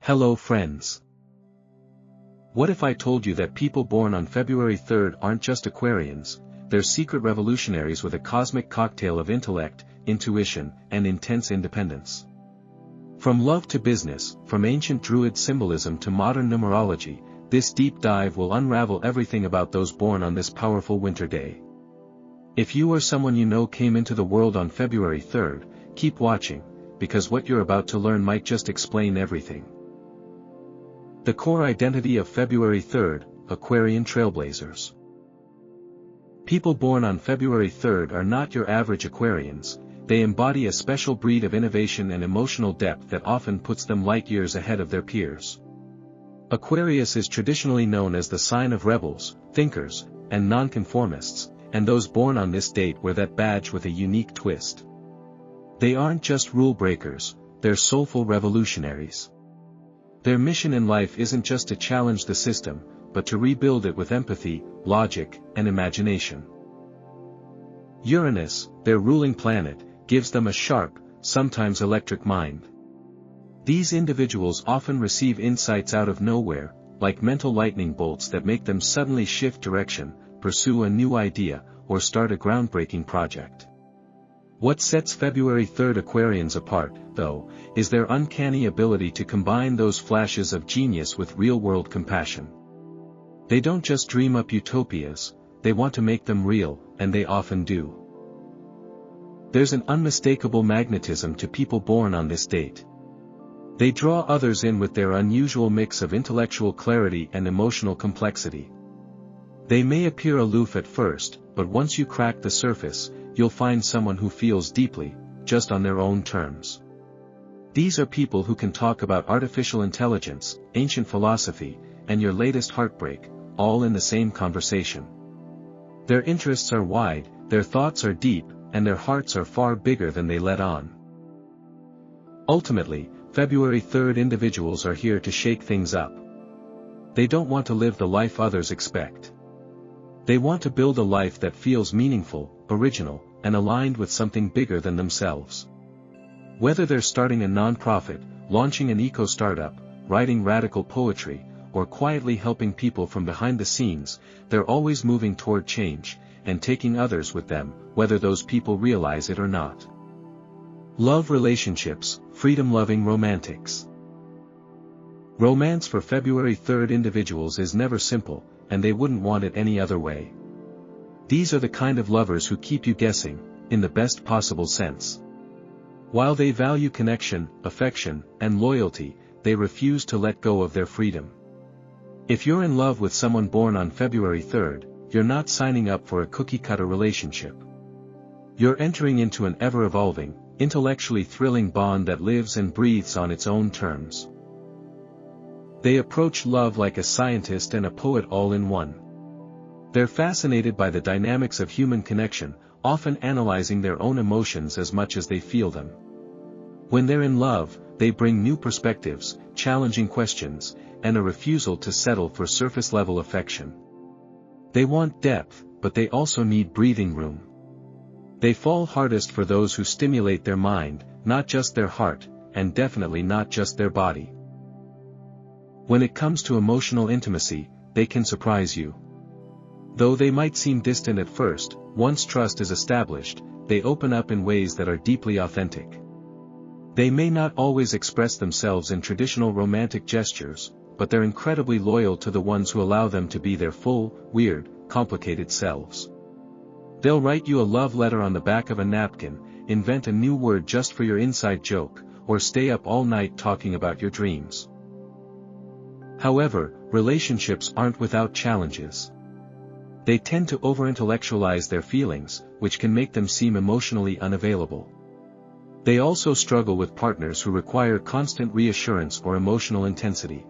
Hello friends. What if I told you that people born on February 3rd aren't just Aquarians, they're secret revolutionaries with a cosmic cocktail of intellect, intuition, and intense independence? From love to business, from ancient Druid symbolism to modern numerology, this deep dive will unravel everything about those born on this powerful winter day. If you or someone you know came into the world on February 3rd, keep watching, because what you're about to learn might just explain everything. The core identity of February 3rd, Aquarian trailblazers. People born on February 3rd are not your average Aquarians, they embody a special breed of innovation and emotional depth that often puts them light years ahead of their peers. Aquarius is traditionally known as the sign of rebels, thinkers, and nonconformists, and those born on this date wear that badge with a unique twist. They aren't just rule breakers, they're soulful revolutionaries. Their mission in life isn't just to challenge the system, but to rebuild it with empathy, logic, and imagination. Uranus, their ruling planet, gives them a sharp, sometimes electric mind. These individuals often receive insights out of nowhere, like mental lightning bolts that make them suddenly shift direction, pursue a new idea, or start a groundbreaking project. What sets February 3rd Aquarians apart, though, is their uncanny ability to combine those flashes of genius with real-world compassion. They don't just dream up utopias, they want to make them real, and they often do. There's an unmistakable magnetism to people born on this date. They draw others in with their unusual mix of intellectual clarity and emotional complexity. They may appear aloof at first, but once you crack the surface, you'll find someone who feels deeply, just on their own terms. These are people who can talk about artificial intelligence, ancient philosophy, and your latest heartbreak, all in the same conversation. Their interests are wide, their thoughts are deep, and their hearts are far bigger than they let on. Ultimately, February 3rd individuals are here to shake things up. They don't want to live the life others expect. They want to build a life that feels meaningful, original, and aligned with something bigger than themselves. Whether they're starting a non-profit, launching an eco-startup, writing radical poetry, or quietly helping people from behind the scenes, they're always moving toward change, and taking others with them, whether those people realize it or not. Love relationships, freedom-loving romantics. Romance for February 3rd individuals is never simple, and they wouldn't want it any other way. These are the kind of lovers who keep you guessing, in the best possible sense. While they value connection, affection, and loyalty, they refuse to let go of their freedom. If you're in love with someone born on February 3rd, you're not signing up for a cookie-cutter relationship. You're entering into an ever-evolving, intellectually thrilling bond that lives and breathes on its own terms. They approach love like a scientist and a poet all in one. They're fascinated by the dynamics of human connection, often analyzing their own emotions as much as they feel them. When they're in love, they bring new perspectives, challenging questions, and a refusal to settle for surface-level affection. They want depth, but they also need breathing room. They fall hardest for those who stimulate their mind, not just their heart, and definitely not just their body. When it comes to emotional intimacy, they can surprise you. Though they might seem distant at first, once trust is established, they open up in ways that are deeply authentic. They may not always express themselves in traditional romantic gestures, but they're incredibly loyal to the ones who allow them to be their full, weird, complicated selves. They'll write you a love letter on the back of a napkin, invent a new word just for your inside joke, or stay up all night talking about your dreams. However, relationships aren't without challenges. They tend to over-intellectualize their feelings, which can make them seem emotionally unavailable. They also struggle with partners who require constant reassurance or emotional intensity.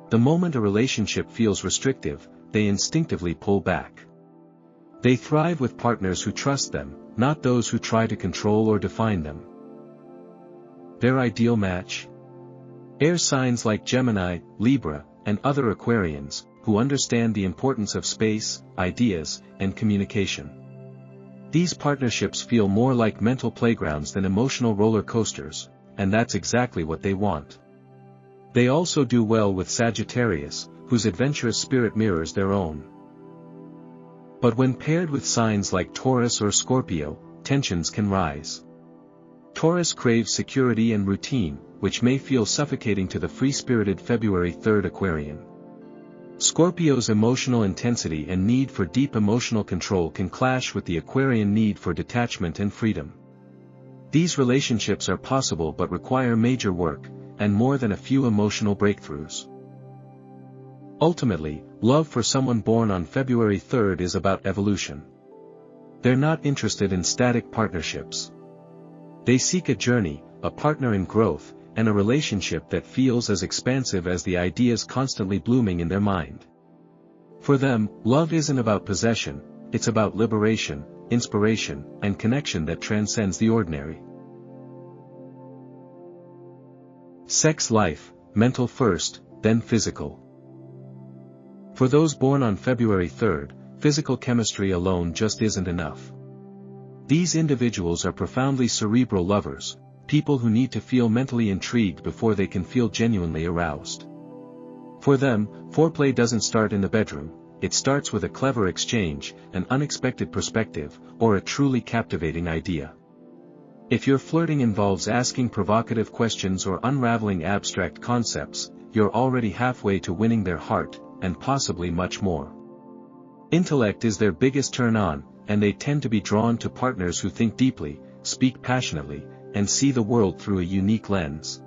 The moment a relationship feels restrictive, they instinctively pull back. They thrive with partners who trust them, not those who try to control or define them. Their ideal match? Air signs like Gemini, Libra, and other Aquarians, who understand the importance of space, ideas, and communication. These partnerships feel more like mental playgrounds than emotional roller coasters, and that's exactly what they want. They also do well with Sagittarius, whose adventurous spirit mirrors their own. But when paired with signs like Taurus or Scorpio, tensions can rise. Taurus craves security and routine, which may feel suffocating to the free-spirited February 3rd Aquarian. Scorpio's emotional intensity and need for deep emotional control can clash with the Aquarian need for detachment and freedom. These relationships are possible but require major work, and more than a few emotional breakthroughs. Ultimately, love for someone born on February 3rd is about evolution. They're not interested in static partnerships. They seek a journey, a partner in growth, and a relationship that feels as expansive as the ideas constantly blooming in their mind. For them, love isn't about possession, it's about liberation, inspiration, and connection that transcends the ordinary. Sex life, mental first, then physical. For those born on February 3rd, physical chemistry alone just isn't enough. These individuals are profoundly cerebral lovers, people who need to feel mentally intrigued before they can feel genuinely aroused. For them, foreplay doesn't start in the bedroom, it starts with a clever exchange, an unexpected perspective, or a truly captivating idea. If your flirting involves asking provocative questions or unraveling abstract concepts, you're already halfway to winning their heart, and possibly much more. Intellect is their biggest turn-on, and they tend to be drawn to partners who think deeply, speak passionately, and see the world through a unique lens.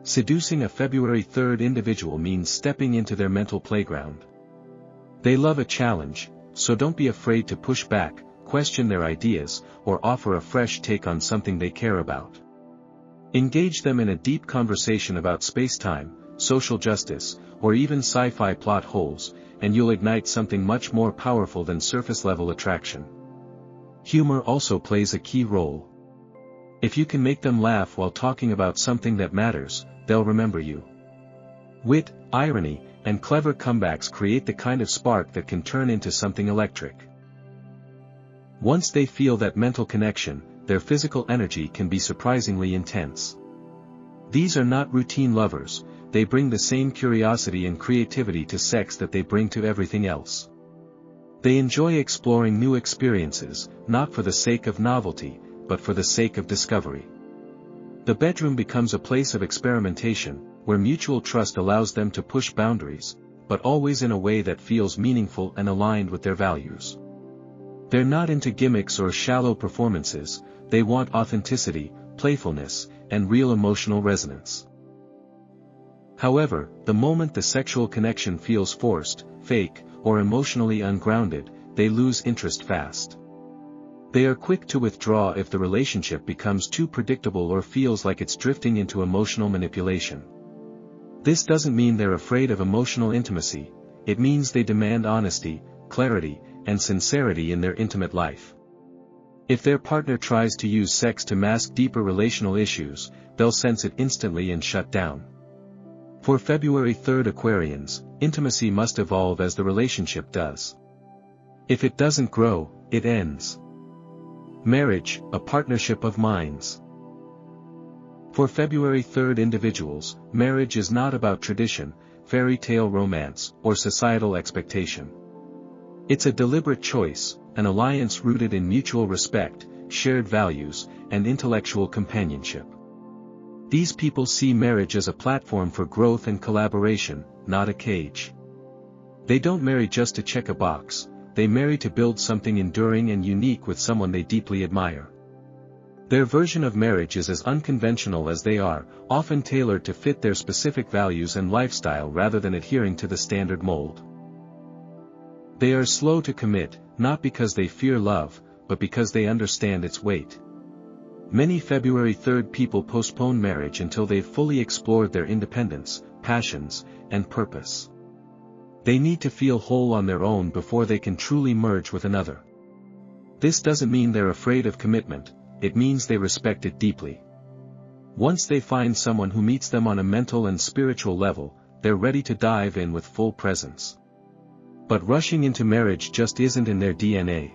Seducing a February 3rd individual means stepping into their mental playground. They love a challenge, so don't be afraid to push back, question their ideas, or offer a fresh take on something they care about. Engage them in a deep conversation about space-time, social justice, or even sci-fi plot holes, and you'll ignite something much more powerful than surface-level attraction. Humor also plays a key role. If you can make them laugh while talking about something that matters, they'll remember you. Wit, irony, and clever comebacks create the kind of spark that can turn into something electric. Once they feel that mental connection, their physical energy can be surprisingly intense. These are not routine lovers, they bring the same curiosity and creativity to sex that they bring to everything else. They enjoy exploring new experiences, not for the sake of novelty, but for the sake of discovery. The bedroom becomes a place of experimentation, where mutual trust allows them to push boundaries, but always in a way that feels meaningful and aligned with their values. They're not into gimmicks or shallow performances, they want authenticity, playfulness, and real emotional resonance. However, the moment the sexual connection feels forced, fake, or emotionally ungrounded, they lose interest fast. They are quick to withdraw if the relationship becomes too predictable or feels like it's drifting into emotional manipulation. This doesn't mean they're afraid of emotional intimacy, it means they demand honesty, clarity, and sincerity in their intimate life. If their partner tries to use sex to mask deeper relational issues, they'll sense it instantly and shut down. For February 3rd Aquarians, intimacy must evolve as the relationship does. If it doesn't grow, it ends. Marriage, a partnership of minds. For February 3rd individuals, marriage is not about tradition, fairy tale romance, or societal expectation. It's a deliberate choice, an alliance rooted in mutual respect, shared values, and intellectual companionship. These people see marriage as a platform for growth and collaboration, not a cage. They don't marry just to check a box, they marry to build something enduring and unique with someone they deeply admire. Their version of marriage is as unconventional as they are, often tailored to fit their specific values and lifestyle rather than adhering to the standard mold. They are slow to commit, not because they fear love, but because they understand its weight. Many February 3rd people postpone marriage until they've fully explored their independence, passions, and purpose. They need to feel whole on their own before they can truly merge with another. This doesn't mean they're afraid of commitment, it means they respect it deeply. Once they find someone who meets them on a mental and spiritual level, they're ready to dive in with full presence. But rushing into marriage just isn't in their DNA.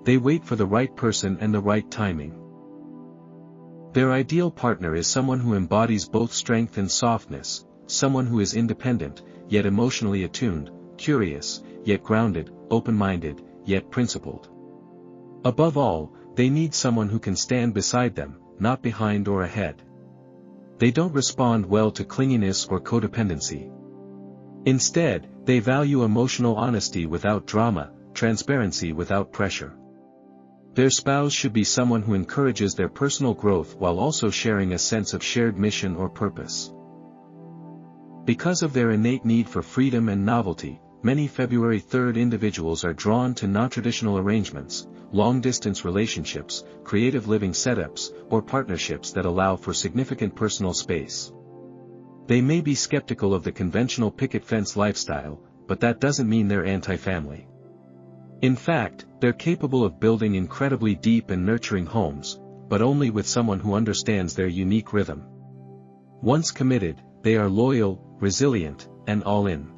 They wait for the right person and the right timing. Their ideal partner is someone who embodies both strength and softness, someone who is independent, yet emotionally attuned, curious, yet grounded, open-minded, yet principled. Above all, they need someone who can stand beside them, not behind or ahead. They don't respond well to clinginess or codependency. Instead, they value emotional honesty without drama, transparency without pressure. Their spouse should be someone who encourages their personal growth while also sharing a sense of shared mission or purpose. Because of their innate need for freedom and novelty, many February 3rd individuals are drawn to non-traditional arrangements, long-distance relationships, creative living setups, or partnerships that allow for significant personal space. They may be skeptical of the conventional picket fence lifestyle, but that doesn't mean they're anti-family. In fact, they're capable of building incredibly deep and nurturing homes, but only with someone who understands their unique rhythm. Once committed, they are loyal, resilient, and all in.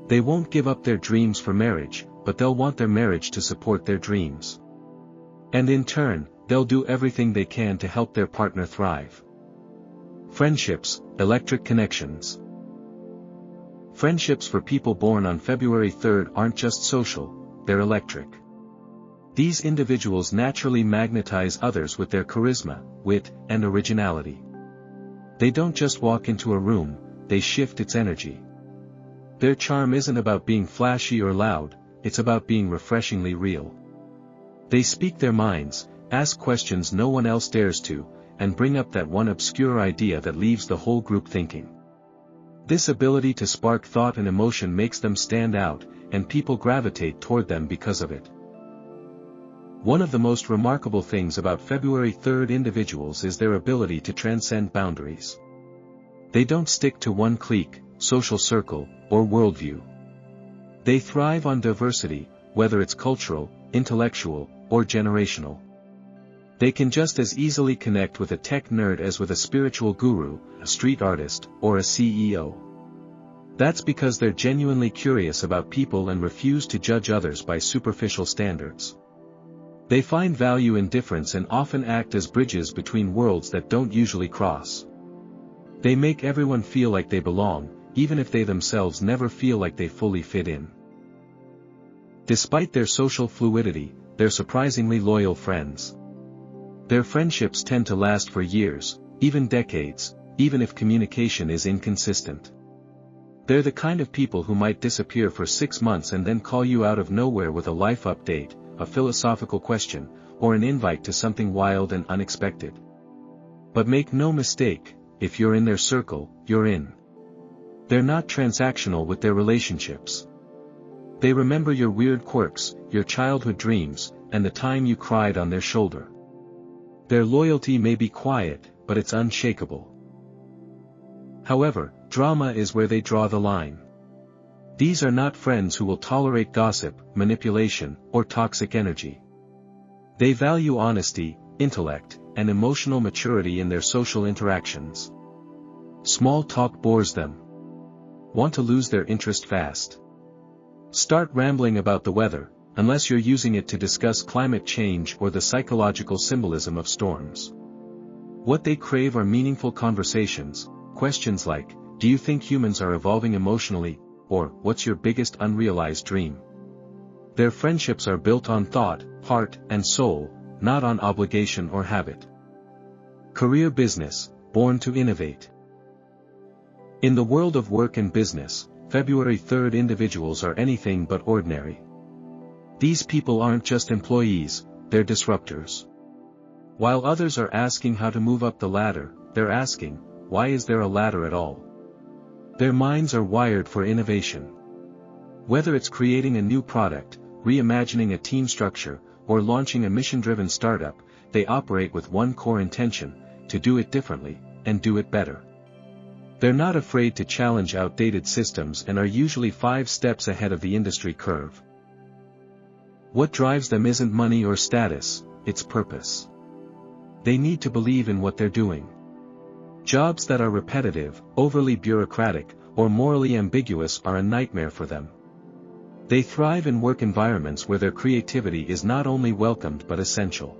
They won't give up their dreams for marriage, but they'll want their marriage to support their dreams. And in turn, they'll do everything they can to help their partner thrive. Friendships, electric connections. Friendships for people born on February 3rd aren't just social, they're electric. These individuals naturally magnetize others with their charisma, wit, and originality. They don't just walk into a room, they shift its energy. Their charm isn't about being flashy or loud, it's about being refreshingly real. They speak their minds, ask questions no one else dares to, and bring up that one obscure idea that leaves the whole group thinking. This ability to spark thought and emotion makes them stand out, and people gravitate toward them because of it. One of the most remarkable things about February 3rd individuals is their ability to transcend boundaries. They don't stick to one clique, social circle, or worldview. They thrive on diversity, whether it's cultural, intellectual, or generational. They can just as easily connect with a tech nerd as with a spiritual guru, a street artist, or a CEO. That's because they're genuinely curious about people and refuse to judge others by superficial standards. They find value in difference and often act as bridges between worlds that don't usually cross. They make everyone feel like they belong, even if they themselves never feel like they fully fit in. Despite their social fluidity, they're surprisingly loyal friends. Their friendships tend to last for years, even decades, even if communication is inconsistent. They're the kind of people who might disappear for 6 months and then call you out of nowhere with a life update, a philosophical question, or an invite to something wild and unexpected. But make no mistake, if you're in their circle, you're in. They're not transactional with their relationships. They remember your weird quirks, your childhood dreams, and the time you cried on their shoulder. Their loyalty may be quiet, but it's unshakable. However, drama is where they draw the line. These are not friends who will tolerate gossip, manipulation, or toxic energy. They value honesty, intellect, and emotional maturity in their social interactions. Small talk bores them. Want to lose their interest fast? Start rambling about the weather, unless you're using it to discuss climate change or the psychological symbolism of storms. What they crave are meaningful conversations, questions like, do you think humans are evolving emotionally, or what's your biggest unrealized dream? Their friendships are built on thought, heart, and soul, not on obligation or habit. Career business, born to innovate. In the world of work and business, February 3rd individuals are anything but ordinary. These people aren't just employees, they're disruptors. While others are asking how to move up the ladder, they're asking, why is there a ladder at all? Their minds are wired for innovation. Whether it's creating a new product, reimagining a team structure, or launching a mission-driven startup, they operate with one core intention, to do it differently, and do it better. They're not afraid to challenge outdated systems and are usually 5 steps ahead of the industry curve. What drives them isn't money or status, it's purpose. They need to believe in what they're doing. Jobs that are repetitive, overly bureaucratic, or morally ambiguous are a nightmare for them. They thrive in work environments where their creativity is not only welcomed but essential.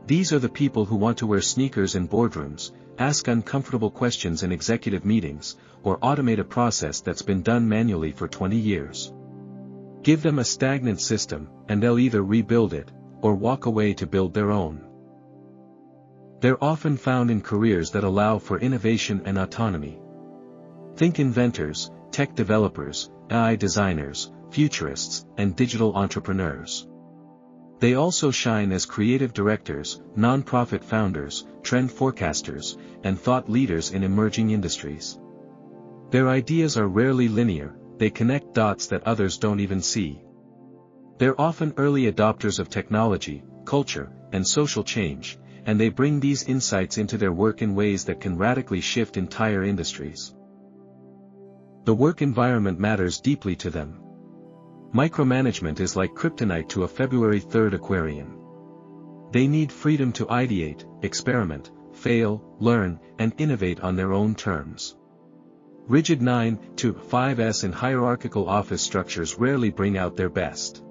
These are the people who want to wear sneakers in boardrooms, ask uncomfortable questions in executive meetings, or automate a process that's been done manually for 20 years. Give them a stagnant system, and they'll either rebuild it, or walk away to build their own. They're often found in careers that allow for innovation and autonomy. Think inventors, tech developers, AI designers, futurists, and digital entrepreneurs. They also shine as creative directors, non-profit founders, trend forecasters, and thought leaders in emerging industries. Their ideas are rarely linear, they connect dots that others don't even see. They're often early adopters of technology, culture, and social change, and they bring these insights into their work in ways that can radically shift entire industries. The work environment matters deeply to them. Micromanagement is like kryptonite to a February 3rd Aquarian. They need freedom to ideate, experiment, fail, learn, and innovate on their own terms. Rigid 9 to 5s in hierarchical office structures rarely bring out their best.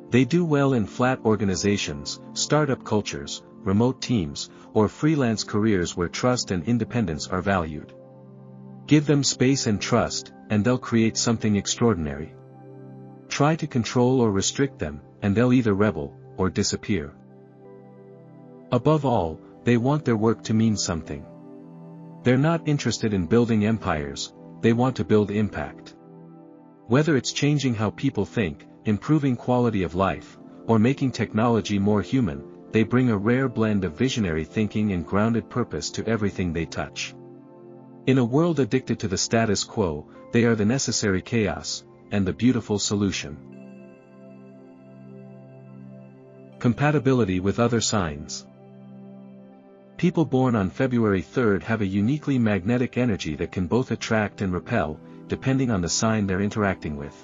They do well in flat organizations, startup cultures, remote teams, or freelance careers where trust and independence are valued. Give them space and trust, and they'll create something extraordinary. Try to control or restrict them, and they'll either rebel, or disappear. Above all, they want their work to mean something. They're not interested in building empires, they want to build impact. Whether it's changing how people think, improving quality of life, or making technology more human, they bring a rare blend of visionary thinking and grounded purpose to everything they touch. In a world addicted to the status quo, they are the necessary chaos, and the beautiful solution. Compatibility with other signs. People born on February 3rd have a uniquely magnetic energy that can both attract and repel, depending on the sign they're interacting with.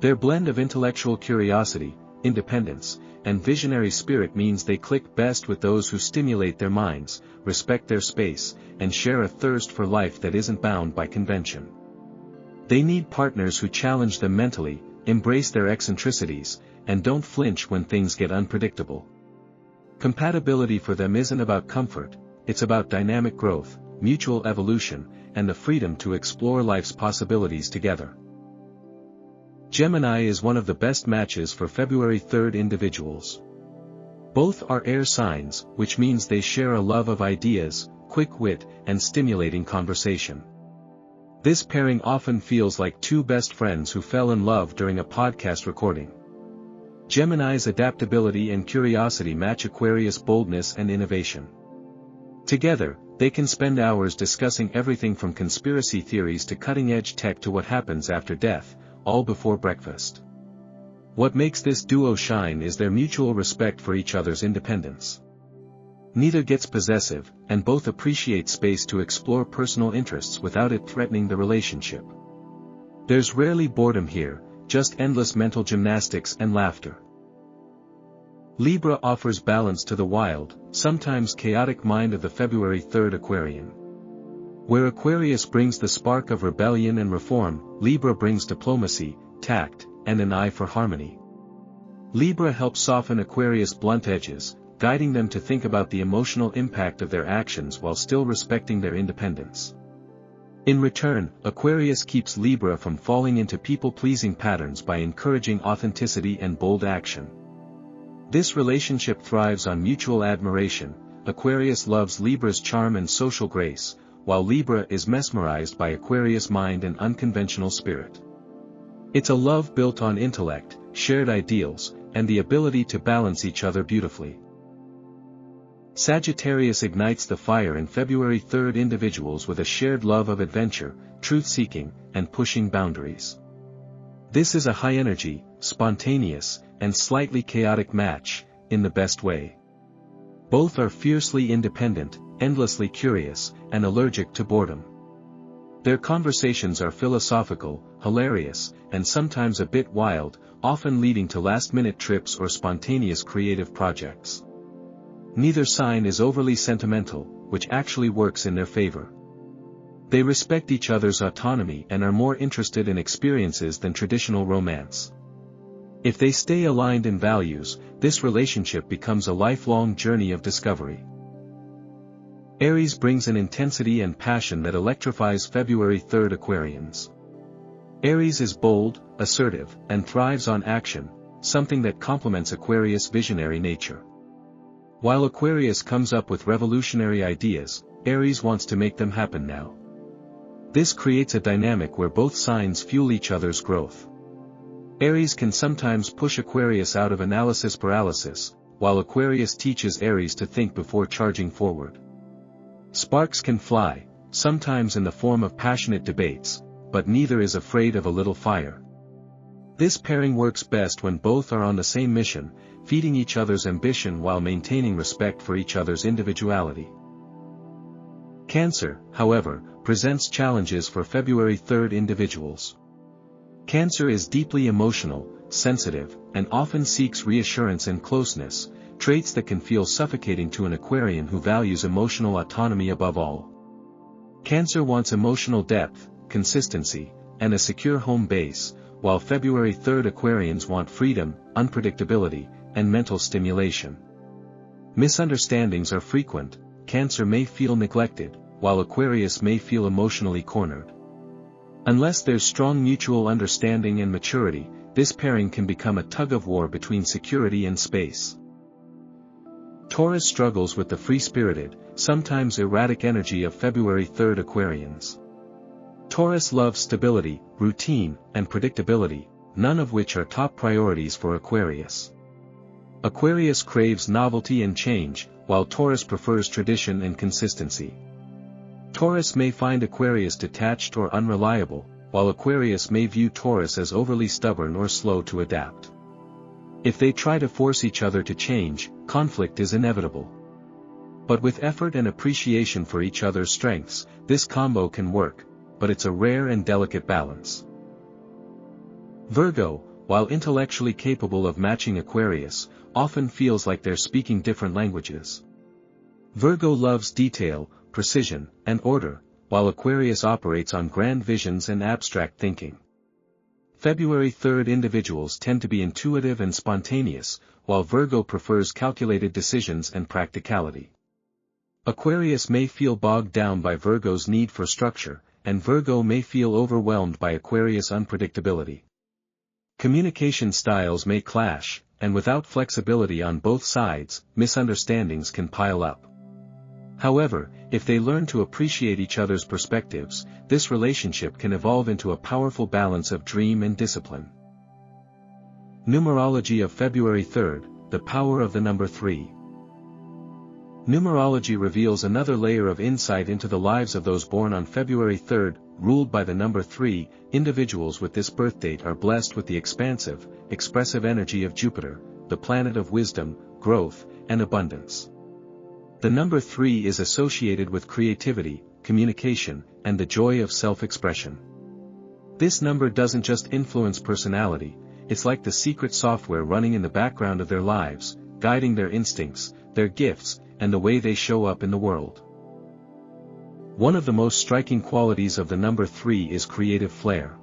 Their blend of intellectual curiosity, independence, and visionary spirit means they click best with those who stimulate their minds, respect their space, and share a thirst for life that isn't bound by convention. They need partners who challenge them mentally, embrace their eccentricities, and don't flinch when things get unpredictable. Compatibility for them isn't about comfort, it's about dynamic growth, mutual evolution, and the freedom to explore life's possibilities together. Gemini is one of the best matches for February 3rd individuals. Both are air signs, which means they share a love of ideas, quick wit, and stimulating conversation. This pairing often feels like two best friends who fell in love during a podcast recording. Gemini's adaptability and curiosity match Aquarius' boldness and innovation. Together, they can spend hours discussing everything from conspiracy theories to cutting-edge tech to what happens after death, all before breakfast. What makes this duo shine is their mutual respect for each other's independence. Neither gets possessive, and both appreciate space to explore personal interests without it threatening the relationship. There's rarely boredom here, just endless mental gymnastics and laughter. Libra offers balance to the wild, sometimes chaotic mind of the February 3rd Aquarian. Where Aquarius brings the spark of rebellion and reform, Libra brings diplomacy, tact, and an eye for harmony. Libra helps soften Aquarius' blunt edges, guiding them to think about the emotional impact of their actions while still respecting their independence. In return, Aquarius keeps Libra from falling into people-pleasing patterns by encouraging authenticity and bold action. This relationship thrives on mutual admiration. Aquarius loves Libra's charm and social grace, while Libra is mesmerized by Aquarius' mind and unconventional spirit. It's a love built on intellect, shared ideals, and the ability to balance each other beautifully. Sagittarius ignites the fire in February 3rd individuals with a shared love of adventure, truth-seeking, and pushing boundaries. This is a high-energy, spontaneous, and slightly chaotic match, in the best way. Both are fiercely independent, endlessly curious, and allergic to boredom. Their conversations are philosophical, hilarious, and sometimes a bit wild, often leading to last-minute trips or spontaneous creative projects. Neither sign is overly sentimental, which actually works in their favor. They respect each other's autonomy and are more interested in experiences than traditional romance. If they stay aligned in values, this relationship becomes a lifelong journey of discovery. Aries brings an intensity and passion that electrifies February 3rd Aquarians. Aries is bold, assertive, and thrives on action, something that complements Aquarius' visionary nature. While Aquarius comes up with revolutionary ideas, Aries wants to make them happen now. This creates a dynamic where both signs fuel each other's growth. Aries can sometimes push Aquarius out of analysis paralysis, while Aquarius teaches Aries to think before charging forward. Sparks can fly, sometimes in the form of passionate debates, but neither is afraid of a little fire. This pairing works best when both are on the same mission, feeding each other's ambition while maintaining respect for each other's individuality. Cancer, however, presents challenges for February 3rd individuals. Cancer is deeply emotional, sensitive, and often seeks reassurance and closeness, traits that can feel suffocating to an Aquarian who values emotional autonomy above all. Cancer wants emotional depth, consistency, and a secure home base, while February 3rd Aquarians want freedom, unpredictability, and mental stimulation. Misunderstandings are frequent. Cancer may feel neglected, while Aquarius may feel emotionally cornered. Unless there's strong mutual understanding and maturity, this pairing can become a tug-of-war between security and space. Taurus struggles with the free-spirited, sometimes erratic energy of February 3rd Aquarians. Taurus loves stability, routine, and predictability, none of which are top priorities for Aquarius. Aquarius craves novelty and change, while Taurus prefers tradition and consistency. Taurus may find Aquarius detached or unreliable, while Aquarius may view Taurus as overly stubborn or slow to adapt. If they try to force each other to change, conflict is inevitable. But with effort and appreciation for each other's strengths, this combo can work, but it's a rare and delicate balance. Virgo, while intellectually capable of matching Aquarius, often feels like they're speaking different languages. Virgo loves detail, precision, and order, while Aquarius operates on grand visions and abstract thinking. February 3rd individuals tend to be intuitive and spontaneous, while Virgo prefers calculated decisions and practicality. Aquarius may feel bogged down by Virgo's need for structure, and Virgo may feel overwhelmed by Aquarius' unpredictability. Communication styles may clash, and without flexibility on both sides, misunderstandings can pile up. However, if they learn to appreciate each other's perspectives, this relationship can evolve into a powerful balance of dream and discipline. Numerology of February 3rd, the power of the number 3. Numerology reveals another layer of insight into the lives of those born on February 3rd, ruled by the number 3. Individuals with this birthdate are blessed with the expansive, expressive energy of Jupiter, the planet of wisdom, growth, and abundance. The number 3 is associated with creativity, communication, and the joy of self-expression. This number doesn't just influence personality, it's like the secret software running in the background of their lives, guiding their instincts, their gifts, and the way they show up in the world. One of the most striking qualities of the number 3 is creative flair.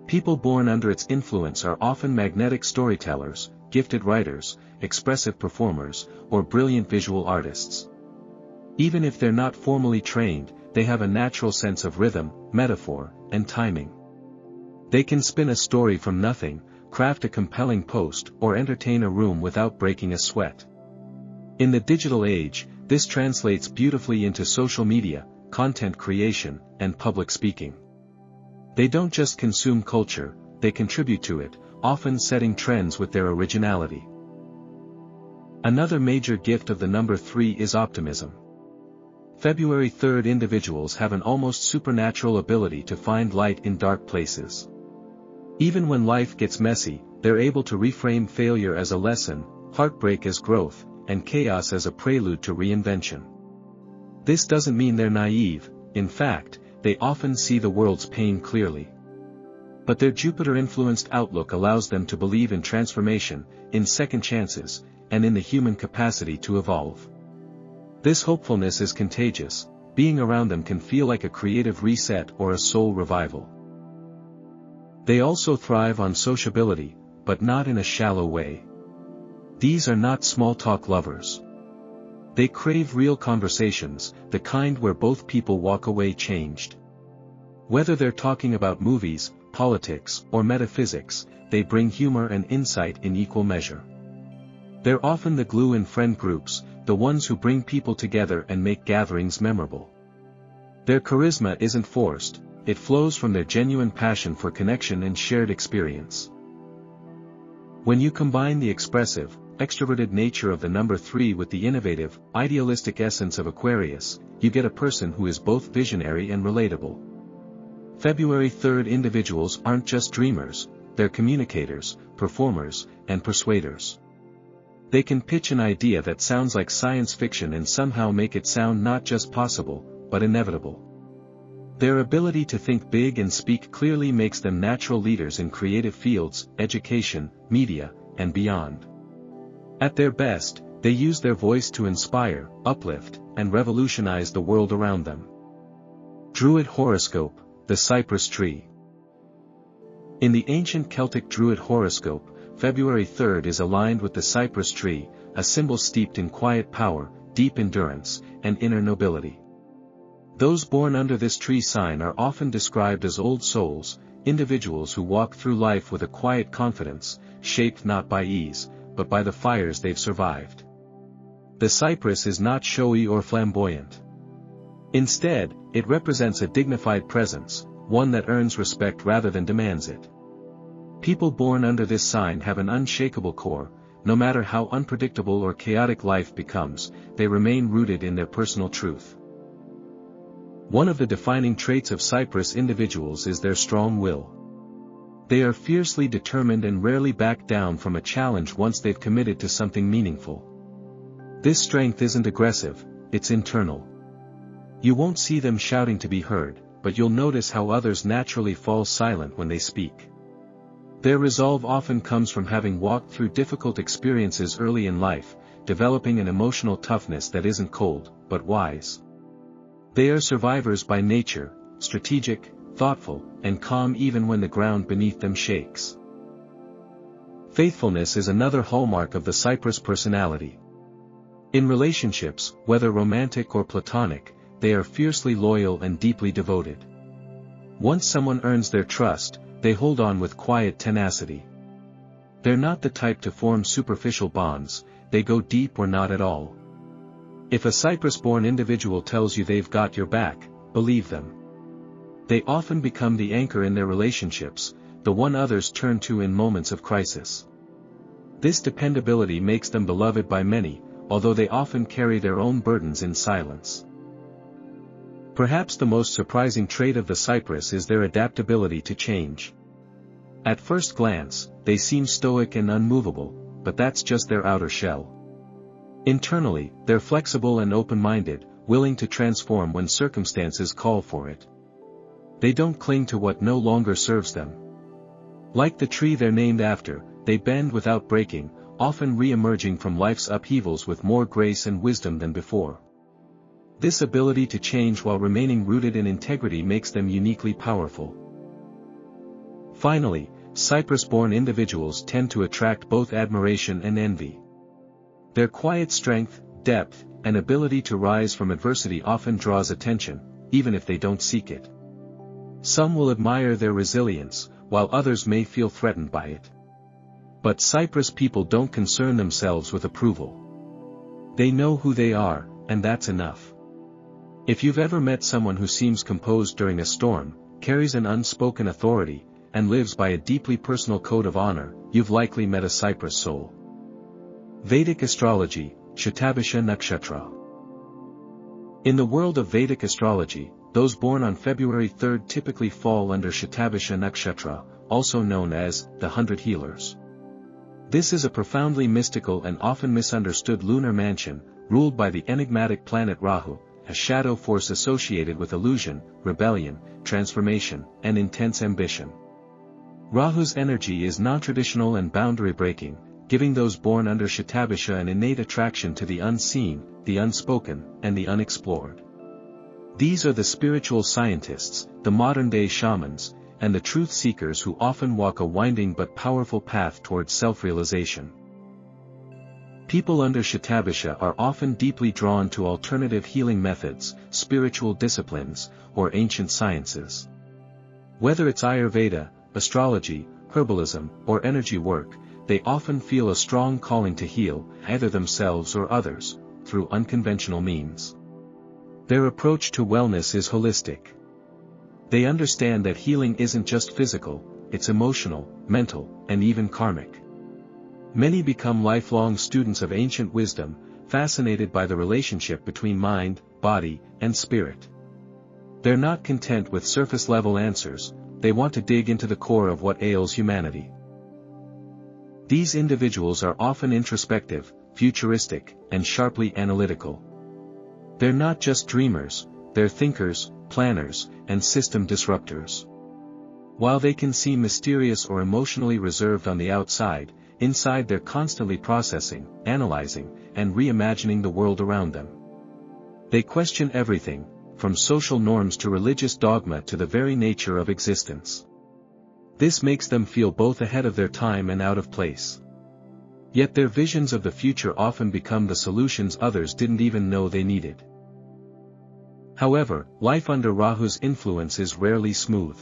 People born under its influence are often magnetic storytellers, gifted writers, expressive performers, or brilliant visual artists. Even if they're not formally trained, they have a natural sense of rhythm, metaphor, and timing. They can spin a story from nothing, craft a compelling post, or entertain a room without breaking a sweat. In the digital age, this translates beautifully into social media, content creation, and public speaking. They don't just consume culture, they contribute to it, often setting trends with their originality. Another major gift of the number 3 is optimism. February 3rd individuals have an almost supernatural ability to find light in dark places. Even when life gets messy, they're able to reframe failure as a lesson, heartbreak as growth, and chaos as a prelude to reinvention. This doesn't mean they're naive, in fact, they often see the world's pain clearly. But their Jupiter-influenced outlook allows them to believe in transformation, in second chances, and in the human capacity to evolve. This hopefulness is contagious, being around them can feel like a creative reset or a soul revival. They also thrive on sociability, but not in a shallow way. These are not small-talk lovers. They crave real conversations, the kind where both people walk away changed. Whether they're talking about movies, politics, or metaphysics, they bring humor and insight in equal measure. They're often the glue in friend groups, the ones who bring people together and make gatherings memorable. Their charisma isn't forced, it flows from their genuine passion for connection and shared experience. When you combine the expressive, extroverted nature of the number 3 with the innovative, idealistic essence of Aquarius, you get a person who is both visionary and relatable. February 3rd individuals aren't just dreamers, they're communicators, performers, and persuaders. They can pitch an idea that sounds like science fiction and somehow make it sound not just possible, but inevitable. Their ability to think big and speak clearly makes them natural leaders in creative fields, education, media, and beyond. At their best, they use their voice to inspire, uplift, and revolutionize the world around them. Druid horoscope, the cypress tree. In the ancient Celtic Druid horoscope, February 3rd is aligned with the cypress tree, a symbol steeped in quiet power, deep endurance, and inner nobility. Those born under this tree sign are often described as old souls, individuals who walk through life with a quiet confidence, shaped not by ease, but by the fires they've survived. The cypress is not showy or flamboyant. Instead, it represents a dignified presence, one that earns respect rather than demands it. People born under this sign have an unshakable core, no matter how unpredictable or chaotic life becomes, they remain rooted in their personal truth. One of the defining traits of cypress individuals is their strong will. They are fiercely determined and rarely back down from a challenge once they've committed to something meaningful. This strength isn't aggressive, it's internal. You won't see them shouting to be heard, but you'll notice how others naturally fall silent when they speak. Their resolve often comes from having walked through difficult experiences early in life, developing an emotional toughness that isn't cold, but wise. They are survivors by nature, strategic, thoughtful, and calm even when the ground beneath them shakes. Faithfulness is another hallmark of the cypress personality. In relationships, whether romantic or platonic, they are fiercely loyal and deeply devoted. Once someone earns their trust, they hold on with quiet tenacity. They're not the type to form superficial bonds, they go deep or not at all. If a Cyprus-born individual tells you they've got your back, believe them. They often become the anchor in their relationships, the one others turn to in moments of crisis. This dependability makes them beloved by many, although they often carry their own burdens in silence. Perhaps the most surprising trait of the Cypress is their adaptability to change. At first glance, they seem stoic and unmovable, but that's just their outer shell. Internally, they're flexible and open-minded, willing to transform when circumstances call for it. They don't cling to what no longer serves them. Like the tree they're named after, they bend without breaking, often re-emerging from life's upheavals with more grace and wisdom than before. This ability to change while remaining rooted in integrity makes them uniquely powerful. Finally, Cyprus-born individuals tend to attract both admiration and envy. Their quiet strength, depth, and ability to rise from adversity often draws attention, even if they don't seek it. Some will admire their resilience, while others may feel threatened by it. But Cyprus people don't concern themselves with approval. They know who they are, and that's enough. If you've ever met someone who seems composed during a storm, carries an unspoken authority, and lives by a deeply personal code of honor, you've likely met a Cyprus soul. Vedic Astrology, Shatabhisha Nakshatra. In the world of Vedic astrology, those born on February 3rd typically fall under Shatabhisha Nakshatra, also known as the 100 Healers. This is a profoundly mystical and often misunderstood lunar mansion, ruled by the enigmatic planet Rahu, a shadow force associated with illusion, rebellion, transformation, and intense ambition. Rahu's energy is non-traditional and boundary-breaking, giving those born under Shatabhisha an innate attraction to the unseen, the unspoken, and the unexplored. These are the spiritual scientists, the modern-day shamans, and the truth seekers who often walk a winding but powerful path towards self-realization. People under Shatabisha are often deeply drawn to alternative healing methods, spiritual disciplines, or ancient sciences. Whether it's Ayurveda, astrology, herbalism, or energy work, they often feel a strong calling to heal, either themselves or others, through unconventional means. Their approach to wellness is holistic. They understand that healing isn't just physical, it's emotional, mental, and even karmic. Many become lifelong students of ancient wisdom, fascinated by the relationship between mind, body, and spirit. They're not content with surface-level answers, they want to dig into the core of what ails humanity. These individuals are often introspective, futuristic, and sharply analytical. They're not just dreamers, they're thinkers, planners, and system disruptors. While they can seem mysterious or emotionally reserved on the outside, inside they're constantly processing, analyzing, and reimagining the world around them. They question everything, from social norms to religious dogma to the very nature of existence. This makes them feel both ahead of their time and out of place. Yet their visions of the future often become the solutions others didn't even know they needed. However, life under Rahu's influence is rarely smooth.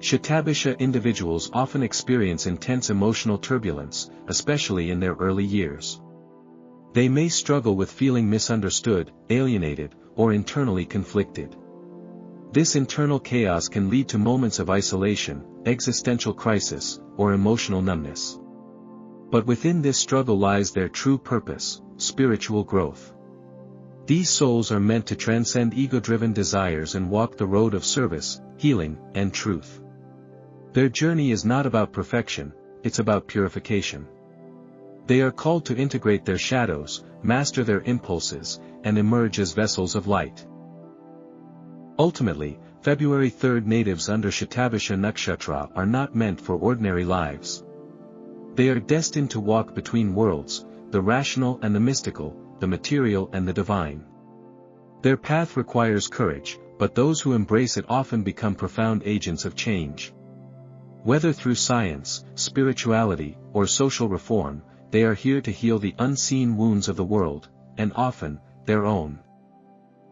Shatabisha individuals often experience intense emotional turbulence, especially in their early years. They may struggle with feeling misunderstood, alienated, or internally conflicted. This internal chaos can lead to moments of isolation, existential crisis, or emotional numbness. But within this struggle lies their true purpose, spiritual growth. These souls are meant to transcend ego-driven desires and walk the road of service, healing, and truth. Their journey is not about perfection, it's about purification. They are called to integrate their shadows, master their impulses, and emerge as vessels of light. Ultimately, February 3rd natives under Shatabisha Nakshatra are not meant for ordinary lives. They are destined to walk between worlds, the rational and the mystical, the material and the divine. Their path requires courage, but those who embrace it often become profound agents of change. Whether through science, spirituality, or social reform, they are here to heal the unseen wounds of the world, and often, their own.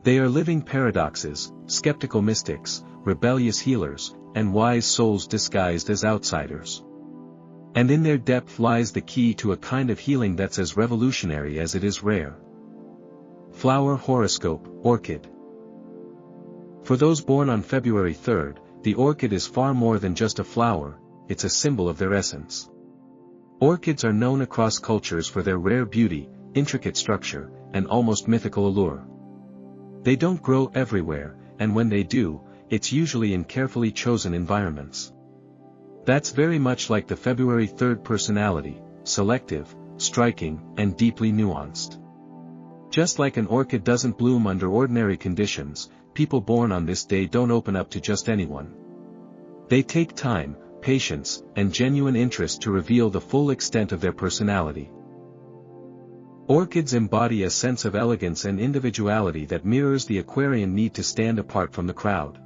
They are living paradoxes, skeptical mystics, rebellious healers, and wise souls disguised as outsiders. And in their depth lies the key to a kind of healing that's as revolutionary as it is rare. Flower horoscope, orchid. For those born on February 3rd, the orchid is far more than just a flower, it's a symbol of their essence. Orchids are known across cultures for their rare beauty, intricate structure, and almost mythical allure. They don't grow everywhere, and when they do, it's usually in carefully chosen environments. That's very much like the February 3rd personality, selective, striking, and deeply nuanced. Just like an orchid doesn't bloom under ordinary conditions, people born on this day don't open up to just anyone. They take time, patience, and genuine interest to reveal the full extent of their personality. Orchids embody a sense of elegance and individuality that mirrors the Aquarian need to stand apart from the crowd.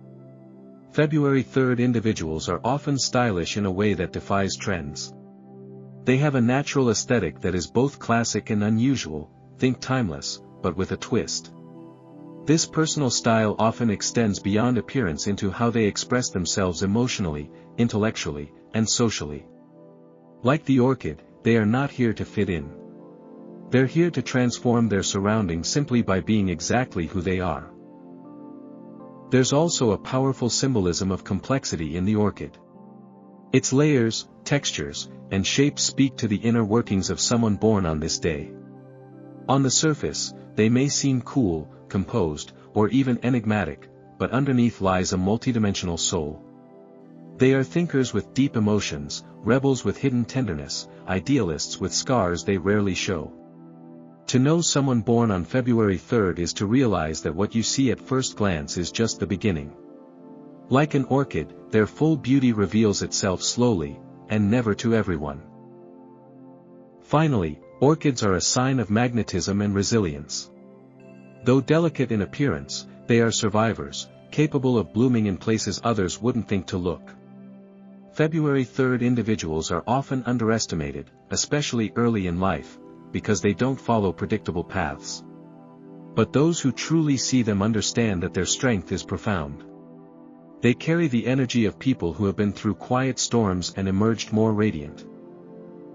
February 3rd individuals are often stylish in a way that defies trends. They have a natural aesthetic that is both classic and unusual, think timeless, but with a twist. This personal style often extends beyond appearance into how they express themselves emotionally, intellectually, and socially. Like the orchid, they are not here to fit in. They're here to transform their surroundings simply by being exactly who they are. There's also a powerful symbolism of complexity in the orchid. Its layers, textures, and shapes speak to the inner workings of someone born on this day. On the surface, they may seem cool, composed, or even enigmatic, but underneath lies a multidimensional soul. They are thinkers with deep emotions, rebels with hidden tenderness, idealists with scars they rarely show. To know someone born on February 3rd is to realize that what you see at first glance is just the beginning. Like an orchid, their full beauty reveals itself slowly, and never to everyone. Finally, orchids are a sign of magnetism and resilience. Though delicate in appearance, they are survivors, capable of blooming in places others wouldn't think to look. February 3rd individuals are often underestimated, especially early in life, because they don't follow predictable paths. But those who truly see them understand that their strength is profound. They carry the energy of people who have been through quiet storms and emerged more radiant.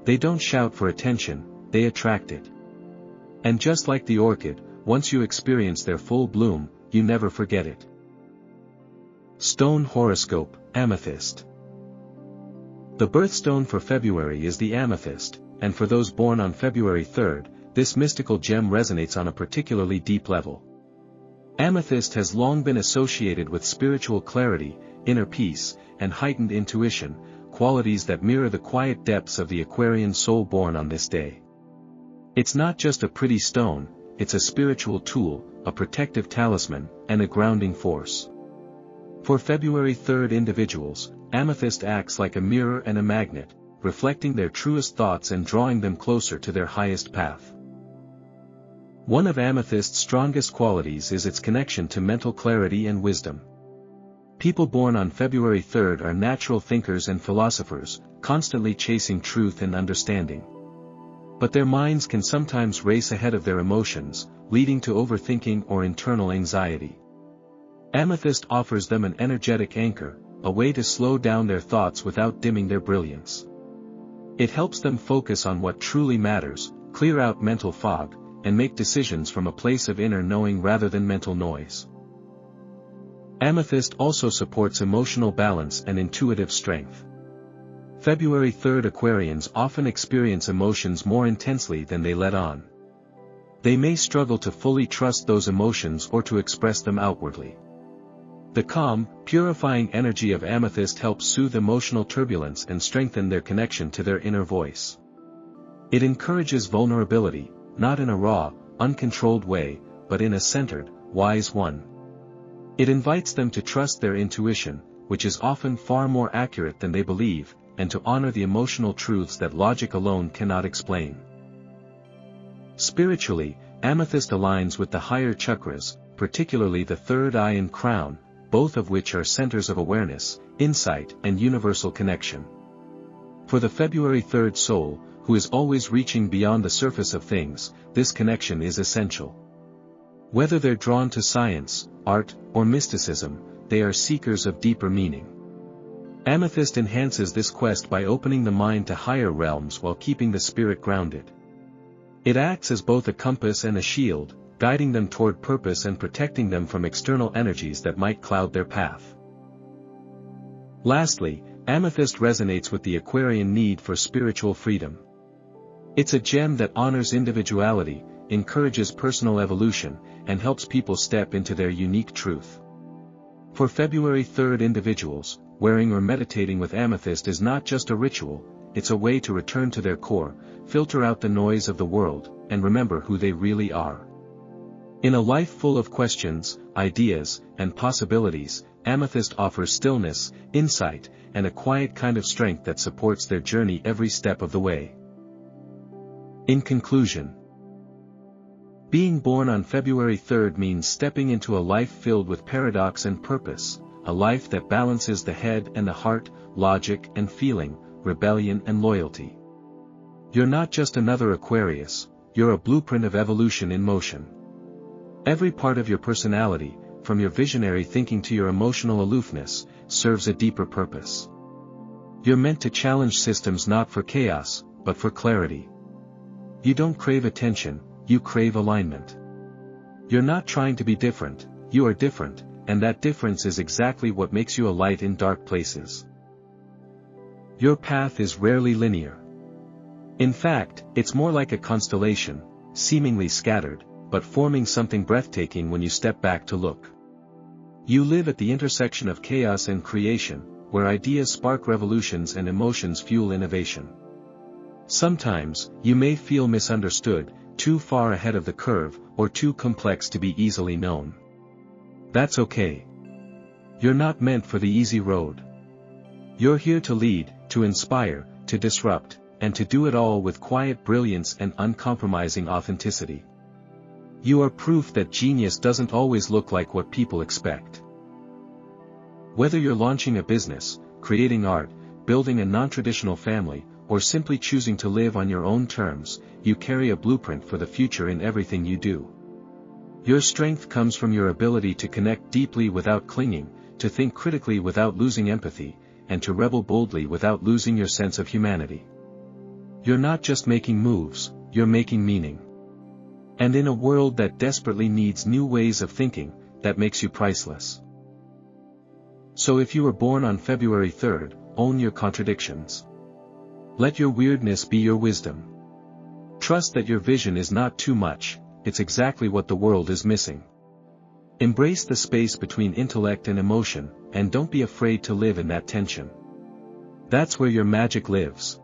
They don't shout for attention, they attract it. And just like the orchid, once you experience their full bloom, you never forget it. Stone horoscope, amethyst. The birthstone for February is the amethyst, and for those born on February 3rd, this mystical gem resonates on a particularly deep level. Amethyst has long been associated with spiritual clarity, inner peace, and heightened intuition, qualities that mirror the quiet depths of the Aquarian soul born on this day. It's not just a pretty stone, it's a spiritual tool, a protective talisman, and a grounding force. For February 3rd individuals, amethyst acts like a mirror and a magnet, reflecting their truest thoughts and drawing them closer to their highest path. One of amethyst's strongest qualities is its connection to mental clarity and wisdom. People born on February 3rd are natural thinkers and philosophers, constantly chasing truth and understanding. But their minds can sometimes race ahead of their emotions, leading to overthinking or internal anxiety. Amethyst offers them an energetic anchor, a way to slow down their thoughts without dimming their brilliance. It helps them focus on what truly matters, clear out mental fog, and make decisions from a place of inner knowing rather than mental noise. Amethyst also supports emotional balance and intuitive strength. February 3rd Aquarians often experience emotions more intensely than they let on. They may struggle to fully trust those emotions or to express them outwardly. The calm, purifying energy of amethyst helps soothe emotional turbulence and strengthen their connection to their inner voice. It encourages vulnerability, not in a raw, uncontrolled way, but in a centered, wise one. It invites them to trust their intuition, which is often far more accurate than they believe, and to honor the emotional truths that logic alone cannot explain. Spiritually, amethyst aligns with the higher chakras, particularly the third eye and crown, both of which are centers of awareness, insight, and universal connection. For the February 3rd soul, who is always reaching beyond the surface of things, this connection is essential. Whether they're drawn to science, art, or mysticism, they are seekers of deeper meaning. Amethyst enhances this quest by opening the mind to higher realms while keeping the spirit grounded. It acts as both a compass and a shield, guiding them toward purpose and protecting them from external energies that might cloud their path. Lastly, amethyst resonates with the Aquarian need for spiritual freedom. It's a gem that honors individuality, encourages personal evolution, and helps people step into their unique truth. For February 3rd individuals, wearing or meditating with amethyst is not just a ritual, it's a way to return to their core, filter out the noise of the world, and remember who they really are. In a life full of questions, ideas, and possibilities, amethyst offers stillness, insight, and a quiet kind of strength that supports their journey every step of the way. In conclusion, being born on February 3rd means stepping into a life filled with paradox and purpose, a life that balances the head and the heart, logic and feeling, rebellion and loyalty. You're not just another Aquarius, you're a blueprint of evolution in motion. Every part of your personality, from your visionary thinking to your emotional aloofness, serves a deeper purpose. You're meant to challenge systems not for chaos, but for clarity. You don't crave attention, you crave alignment. You're not trying to be different, you are different, and that difference is exactly what makes you a light in dark places. Your path is rarely linear. In fact, it's more like a constellation, seemingly scattered, but forming something breathtaking when you step back to look. You live at the intersection of chaos and creation, where ideas spark revolutions and emotions fuel innovation. Sometimes, you may feel misunderstood, too far ahead of the curve, or too complex to be easily known. That's okay. You're not meant for the easy road. You're here to lead, to inspire, to disrupt, and to do it all with quiet brilliance and uncompromising authenticity. You are proof that genius doesn't always look like what people expect. Whether you're launching a business, creating art, building a non-traditional family, or simply choosing to live on your own terms, you carry a blueprint for the future in everything you do. Your strength comes from your ability to connect deeply without clinging, to think critically without losing empathy, and to rebel boldly without losing your sense of humanity. You're not just making moves, you're making meaning. And in a world that desperately needs new ways of thinking, that makes you priceless. So if you were born on February 3rd, own your contradictions. Let your weirdness be your wisdom. Trust that your vision is not too much, it's exactly what the world is missing. Embrace the space between intellect and emotion, and don't be afraid to live in that tension. That's where your magic lives.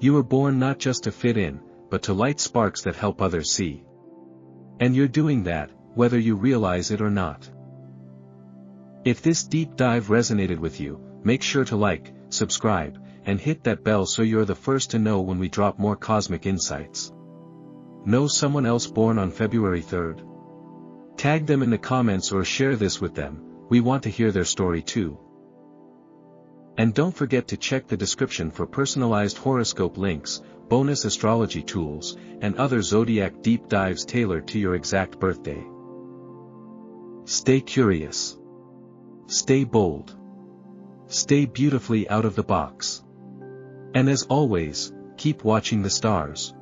You were born not just to fit in, but to light sparks that help others see. And you're doing that, whether you realize it or not. If this deep dive resonated with you, make sure to like, subscribe, and hit that bell so you're the first to know when we drop more cosmic insights. Know someone else born on February 3rd? Tag them in the comments or share this with them, we want to hear their story too. And don't forget to check the description for personalized horoscope links, bonus astrology tools, and other zodiac deep dives tailored to your exact birthday. Stay curious. Stay bold. Stay beautifully out of the box. And as always, keep watching the stars.